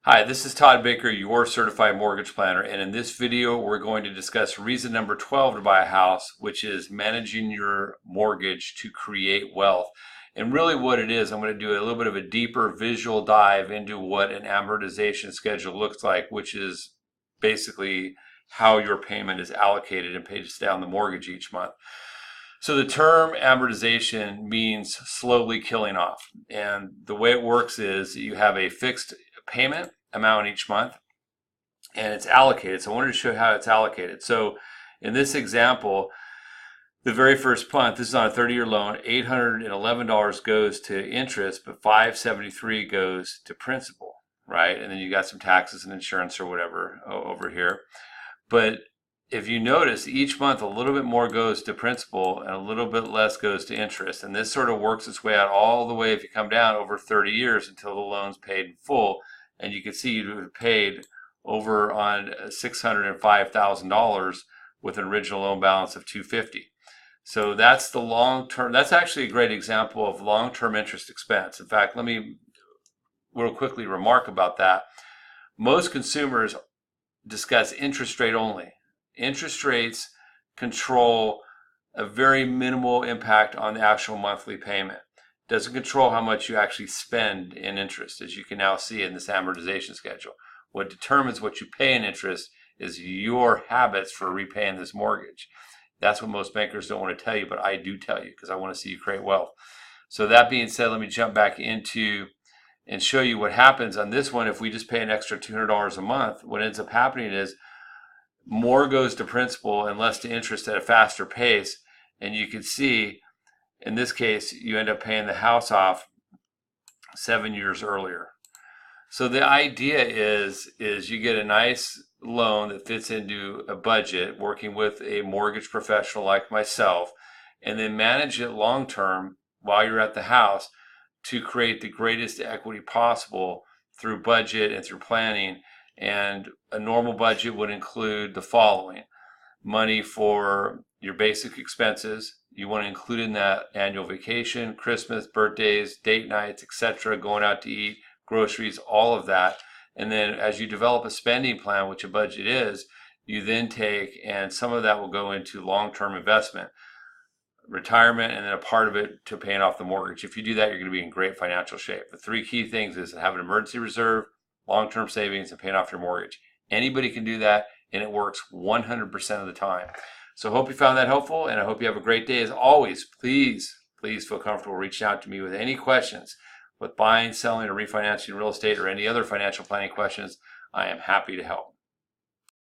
Hi, this is Todd Baker, your certified mortgage planner, and in this video we're going to discuss reason number 12 to buy a house, which is managing your mortgage to create wealth. And really what it is, I'm going to do a little bit of a deeper visual dive into what an amortization schedule looks like, which is basically how your payment is allocated and pays down the mortgage each month. So the term amortization means slowly killing off. And the way it works is you have a fixed payment amount each month and it's allocated. So I wanted to show you how it's allocated. So in this example, the very first month, this is on a 30-year loan, $811 goes to interest, but $573 goes to principal, right? And then you got some taxes and insurance or whatever over here. But if you notice, each month a little bit more goes to principal and a little bit less goes to interest. And this sort of works its way out all the way if you come down over 30 years until the loan's paid in full. And you can see you have paid over on $605,000 with an original loan balance of $250,000. So that's the long term. That's actually a great example of long-term interest expense. In fact, let me real quickly remark about that. Most consumers discuss interest rate only. Interest rates control a very minimal impact on the actual monthly payment. It doesn't control how much you actually spend in interest, as you can now see in this amortization schedule. What determines what you pay in interest is your habits for repaying this mortgage. That's what most bankers don't want to tell you, but I do tell you because I want to see you create wealth. So that being said, let me jump back into and show you what happens on this one. If we just pay an extra $200 a month, what ends up happening is more goes to principal and less to interest at a faster pace. And you can see in this case, you end up paying the house off 7 years earlier. So the idea is you get a nice loan that fits into a budget, working with a mortgage professional like myself, and then manage it long term while you're at the house to create the greatest equity possible through budget and through planning. And a normal budget would include the following: money for your basic expenses. You want to include in that annual vacation, Christmas, birthdays, date nights, etc., going out to eat, groceries, all of that. And then as you develop a spending plan, which a budget is, you then take, and some of that will go into long-term investment, retirement, and then a part of it to paying off the mortgage. If you do that, you're going to be in great financial shape. The three key things is have an emergency reserve, long-term savings, and paying off your mortgage. Anybody can do that, and it works 100% of the time. So I hope you found that helpful, and I hope you have a great day. As always, please feel comfortable reaching out to me with any questions with buying, selling, or refinancing real estate or any other financial planning questions. I am happy to help.